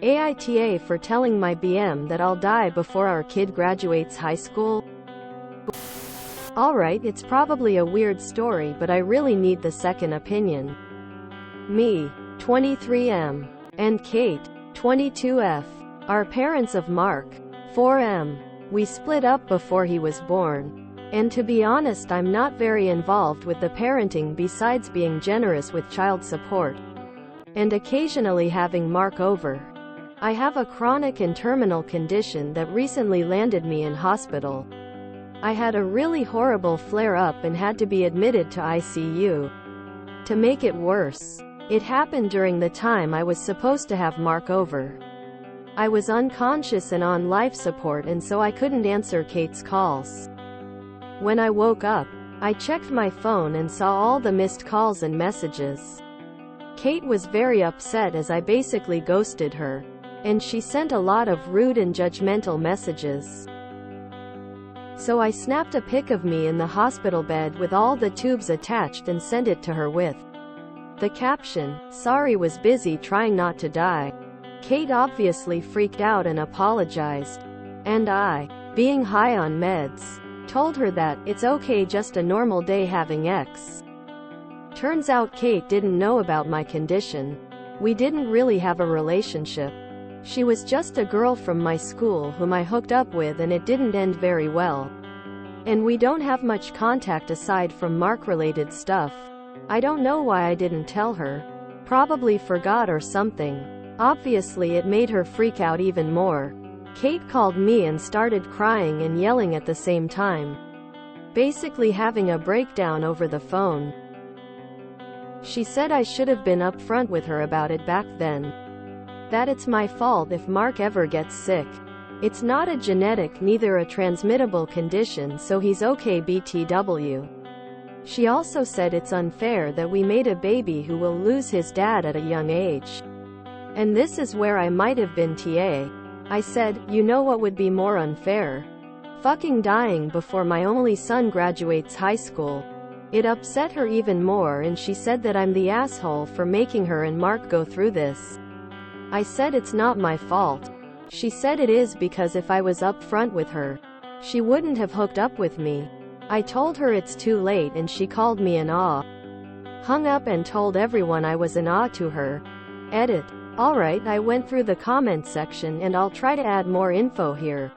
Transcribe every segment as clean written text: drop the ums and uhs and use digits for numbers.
AITA for telling my BM that I'll die before our kid graduates high school? Alright, it's probably a weird story, but I really need the second opinion. Me, 23M, and Kate, 22F, are parents of Mark, 4M. We split up before he was born. And to be honest, I'm not very involved with the parenting besides being generous with child support and occasionally having Mark over. I have a chronic and terminal condition that recently landed me in hospital. I had a really horrible flare-up and had to be admitted to ICU. To make it worse, it happened during the time I was supposed to have Mark over. I was unconscious and on life support, and so I couldn't answer Kate's calls. When I woke up, I checked my phone and saw all the missed calls and messages. Kate was very upset as I basically ghosted her, and she sent a lot of rude and judgmental messages. So I snapped a pic of me in the hospital bed with all the tubes attached and sent it to her with the caption, "Sorry, was busy trying not to die." Kate obviously freaked out and apologized. And I, being high on meds, told her that it's okay, just a normal day having X. Turns out Kate didn't know about my condition. We didn't really have a relationship. She was just a girl from my school whom I hooked up with, and it didn't end very well. And we don't have much contact aside from Mark-related stuff. I don't know why I didn't tell her. Probably forgot or something. Obviously it made her freak out even more. Kate called me and started crying and yelling at the same time. Basically having a breakdown over the phone. She said I should have been upfront with her about it back then. That it's my fault if Mark ever gets sick. It's not a genetic, neither a transmittable condition, so he's okay BTW. She also said it's unfair that we made a baby who will lose his dad at a young age. And this is where I might have been TA. I said, you know what would be more unfair? Fucking dying before my only son graduates high school. It upset her even more, and she said that I'm the asshole for making her and Mark go through this. I said it's not my fault. She said it is, because if I was upfront with her, she wouldn't have hooked up with me. I told her it's too late, and she called me an aw. Hung up and told everyone I was an aw to her. Edit. Alright, I went through the comment section and I'll try to add more info here.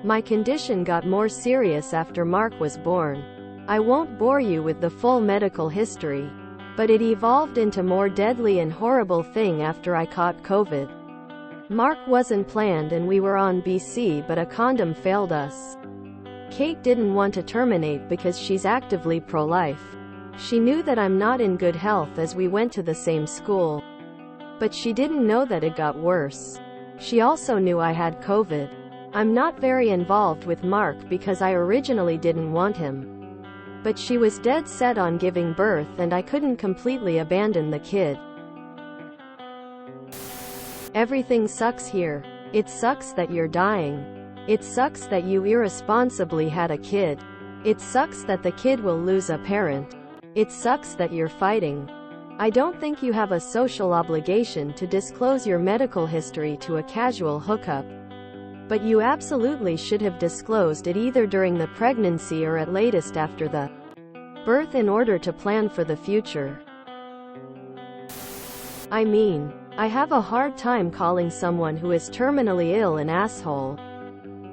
My condition got more serious after Mark was born. I won't bore you with the full medical history, but it evolved into more deadly and horrible thing after I caught COVID. Mark wasn't planned and we were on BC, but a condom failed us. Kate didn't want to terminate because she's actively pro-life. She knew that I'm not in good health as we went to the same school. But she didn't know that it got worse. She also knew I had COVID. I'm not very involved with Mark because I originally didn't want him. But she was dead set on giving birth, and I couldn't completely abandon the kid. Everything sucks here. It sucks that you're dying. It sucks that you irresponsibly had a kid. It sucks that the kid will lose a parent. It sucks that you're fighting. I don't think you have a social obligation to disclose your medical history to a casual hookup. But you absolutely should have disclosed it either during the pregnancy or at latest after the birth in order to plan for the future. I mean, I have a hard time calling someone who is terminally ill an asshole.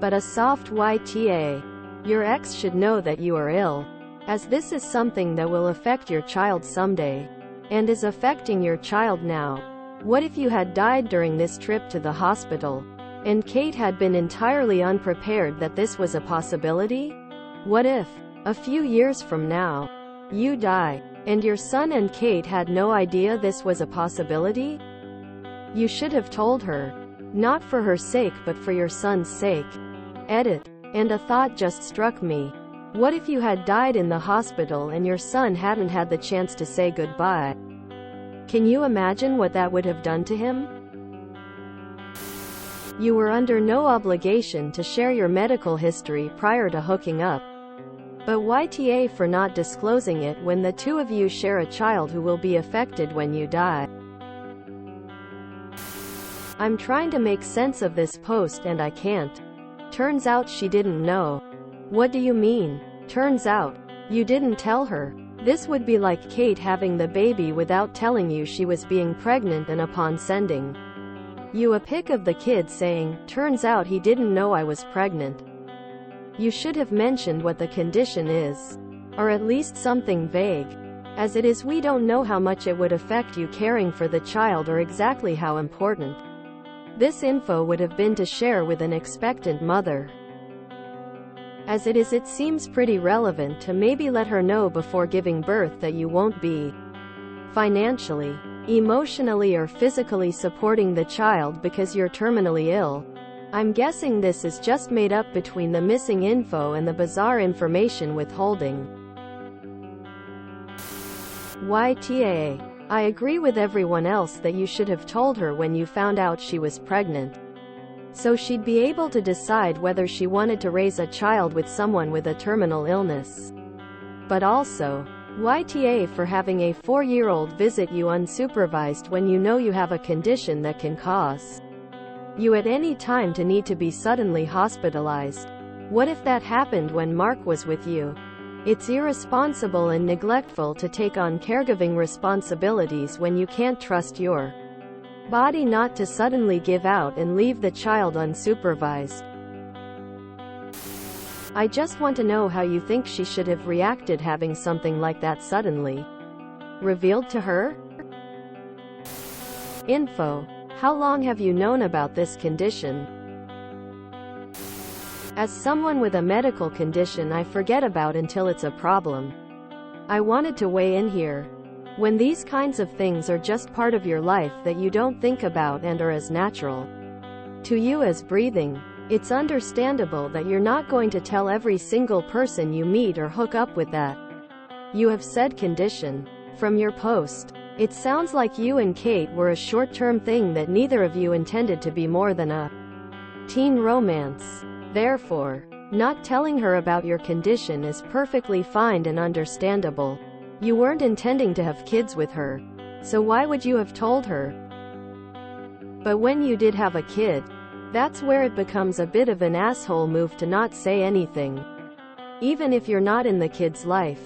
But a soft YTA. Your ex should know that you are ill, as this is something that will affect your child someday, and is affecting your child now. What if you had died during this trip to the hospital, and Kate had been entirely unprepared that this was a possibility? What if, a few years from now, you die, and your son and Kate had no idea this was a possibility? You should have told her. Not for her sake but for your son's sake. Edit. And a thought just struck me. What if you had died in the hospital and your son hadn't had the chance to say goodbye? Can you imagine what that would have done to him? You were under no obligation to share your medical history prior to hooking up. But YTA for not disclosing it when the two of you share a child who will be affected when you die. I'm trying to make sense of this post and I can't. Turns out she didn't know. What do you mean? Turns out you didn't tell her. This would be like Kate having the baby without telling you she was being pregnant and upon sending you a pic of the kid saying, turns out he didn't know I was pregnant. You should have mentioned what the condition is. Or at least something vague. As it is, we don't know how much it would affect you caring for the child or exactly how important this info would have been to share with an expectant mother. As it is, it seems pretty relevant to maybe let her know before giving birth that you won't be financially, emotionally or physically supporting the child because you're terminally ill. I'm guessing this is just made up between the missing info and the bizarre information withholding. YTA. I agree with everyone else that you should have told her when you found out she was pregnant, so she'd be able to decide whether she wanted to raise a child with someone with a terminal illness. But also, YTA for having a 4-year-old visit you unsupervised when you know you have a condition that can cause you at any time to need to be suddenly hospitalized. What if that happened when Mark was with you? It's irresponsible and neglectful to take on caregiving responsibilities when you can't trust your body not to suddenly give out and leave the child unsupervised. I just want to know how you think she should have reacted having something like that suddenly revealed to her. Info. How long have you known about this condition? As someone with a medical condition I forget about until it's a problem. I wanted to weigh in here. When these kinds of things are just part of your life that you don't think about and are as natural to you as breathing, it's understandable that you're not going to tell every single person you meet or hook up with that you have said condition. From your post, it sounds like you and Kate were a short-term thing that neither of you intended to be more than a teen romance. Therefore, not telling her about your condition is perfectly fine and understandable. You weren't intending to have kids with her, so why would you have told her? But when you did have a kid, that's where it becomes a bit of an asshole move to not say anything. Even if you're not in the kid's life,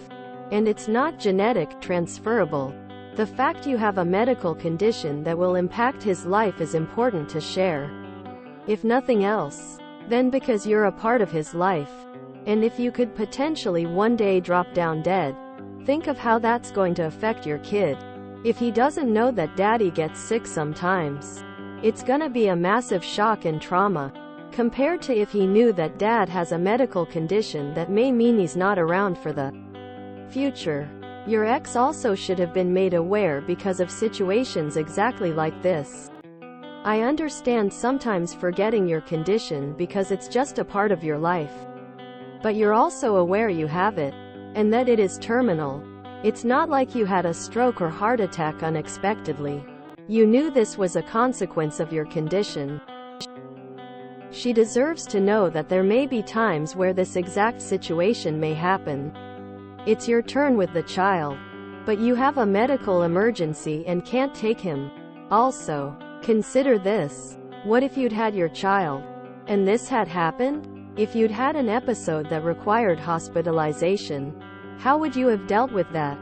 and it's not genetic, transferable, the fact you have a medical condition that will impact his life is important to share. If nothing else, then because you're a part of his life. And if you could potentially one day drop down dead, think of how that's going to affect your kid. If he doesn't know that daddy gets sick sometimes, it's gonna be a massive shock and trauma, compared to if he knew that dad has a medical condition that may mean he's not around for the future. Your ex also should have been made aware because of situations exactly like this. I understand sometimes forgetting your condition because it's just a part of your life. But you're also aware you have it, and that it is terminal. It's not like you had a stroke or heart attack unexpectedly. You knew this was a consequence of your condition. She deserves to know that there may be times where this exact situation may happen. It's your turn with the child, but you have a medical emergency and can't take him. Also, consider this. What if you'd had your child, and this had happened? If you'd had an episode that required hospitalization, how would you have dealt with that?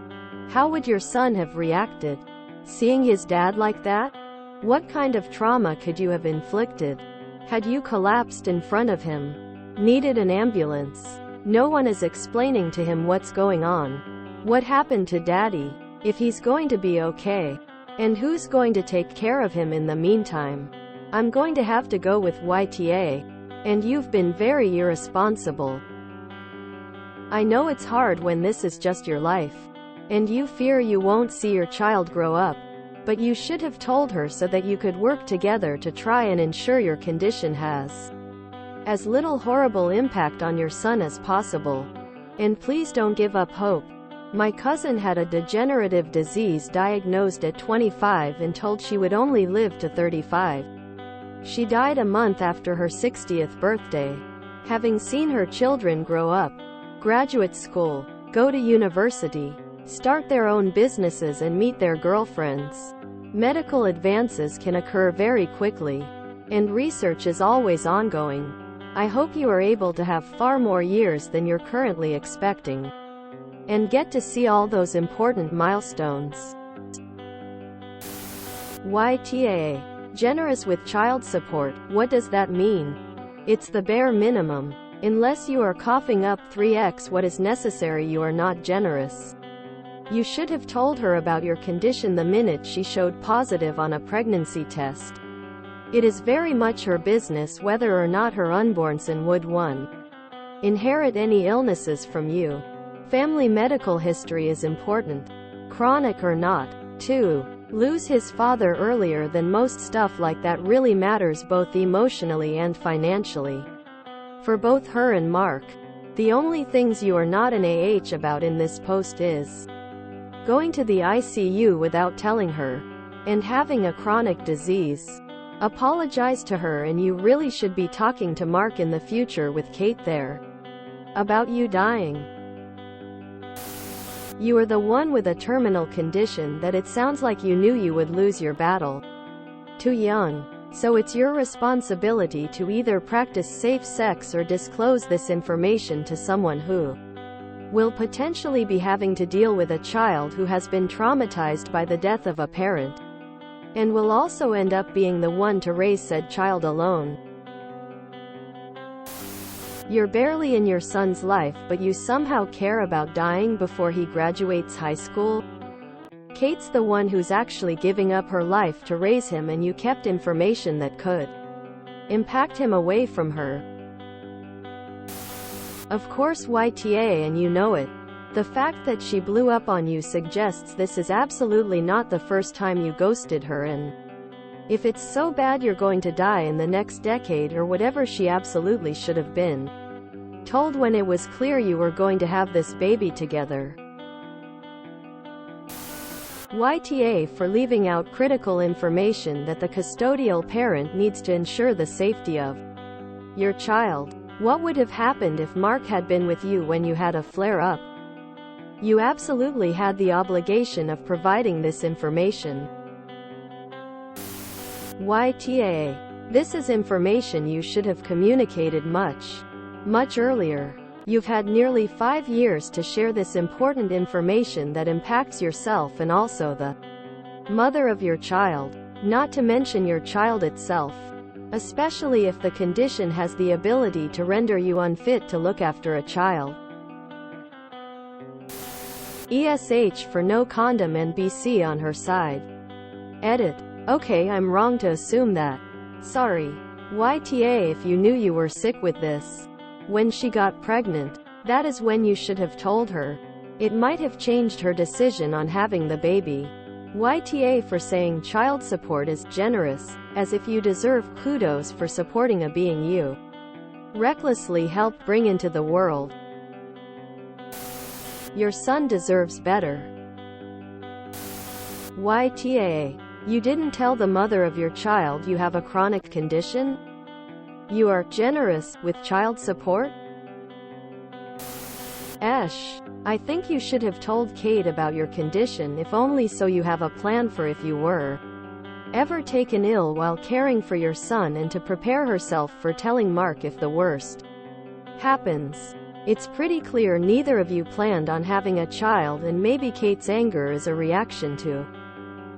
How would your son have reacted? Seeing his dad like that? What kind of trauma could you have inflicted? Had you collapsed in front of him? Needed an ambulance? No one is explaining to him what's going on. What happened to daddy? If he's going to be okay? And who's going to take care of him in the meantime? I'm going to have to go with YTA. And you've been very irresponsible. I know it's hard when this is just your life, and you fear you won't see your child grow up, but you should have told her so that you could work together to try and ensure your condition has as little horrible impact on your son as possible. And please don't give up hope. My cousin had a degenerative disease diagnosed at 25 and told she would only live to 35. She died a month after her 60th birthday. Having seen her children grow up, graduate school, go to university, start their own businesses and meet their girlfriends, Medical advances can occur very quickly, and research is always ongoing. I hope you are able to have far more years than you're currently expecting, and get to see all those important milestones. YTA. Generous with child support. What does that mean? It's the bare minimum. Unless you are coughing up 3x what is necessary, you are not generous. You should have told her about your condition the minute she showed positive on a pregnancy test. It is very much her business whether or not her unborn son would 1. Inherit any illnesses from you. Family medical history is important, chronic or not. 2. Lose his father earlier than most. Stuff like that really matters both emotionally and financially. For both her and Mark. The only things you are not an AH about in this post is going to the ICU without telling her, and having a chronic disease. Apologize to her, and you really should be talking to Mark in the future with Kate there about you dying. You are the one with a terminal condition that it sounds like you knew you would lose your battle too young. So it's your responsibility to either practice safe sex or disclose this information to someone who will potentially be having to deal with a child who has been traumatized by the death of a parent, and will also end up being the one to raise said child alone. You're barely in your son's life, but you somehow care about dying before he graduates high school? Kate's the one who's actually giving up her life to raise him, and you kept information that could impact him away from her. Of course YTA, and you know it. The fact that she blew up on you suggests this is absolutely not the first time you ghosted her, and if it's so bad you're going to die in the next decade or whatever, she absolutely should have been told when it was clear you were going to have this baby together. YTA for leaving out critical information that the custodial parent needs to ensure the safety of your child. What would have happened if Mark had been with you when you had a flare-up? You absolutely had the obligation of providing this information. YTA. This is information you should have communicated much earlier. You've had nearly 5 years to share this important information that impacts yourself and also the mother of your child, not to mention your child itself, especially if the condition has the ability to render you unfit to look after a child. ESH for no condom and BC on her side. Edit. Okay, I'm wrong to assume that. Sorry. YTA, if you knew you were sick with this when she got pregnant, that is when you should have told her. It might have changed her decision on having the baby. YTA for saying child support is generous, as if you deserve kudos for supporting a being you recklessly helped bring into the world. Your son deserves better. YTA. You didn't tell the mother of your child you have a chronic condition? You are generous with child support? I think you should have told Kate about your condition, if only so you have a plan for if you were ever taken ill while caring for your son, and to prepare herself for telling Mark if the worst happens. It's pretty clear neither of you planned on having a child, and maybe Kate's anger is a reaction to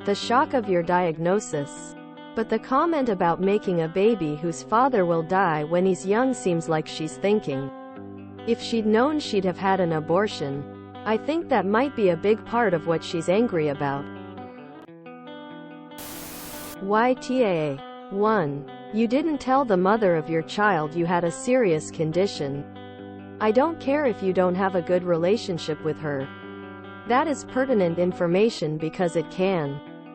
the shock of your diagnosis. But the comment about making a baby whose father will die when he's young seems like she's thinking if she'd known she'd have had an abortion. I think that might be a big part of what she's angry about. YTA. 1. You didn't tell the mother of your child you had a serious condition. I don't care if you don't have a good relationship with her. That is pertinent information because it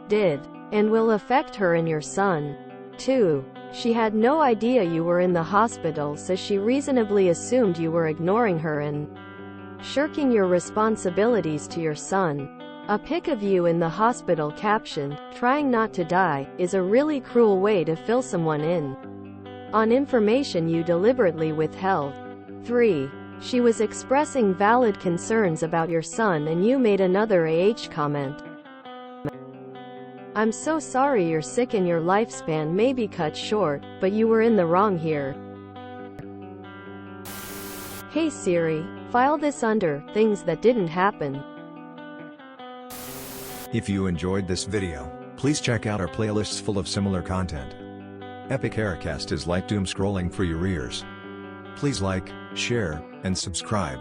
did, and will affect her and your son. 2. She had no idea you were in the hospital, so she reasonably assumed you were ignoring her and shirking your responsibilities to your son. A pic of you in the hospital captioned, "Trying not to die," is a really cruel way to fill someone in on information you deliberately withheld. 3. She was expressing valid concerns about your son and you made another comment. I'm so sorry you're sick and your lifespan may be cut short, but you were in the wrong here. Hey Siri, file this under things that didn't happen. If you enjoyed this video, please check out our playlists full of similar content. Epic Aircast is like doom scrolling for your ears. Please like, share, and subscribe.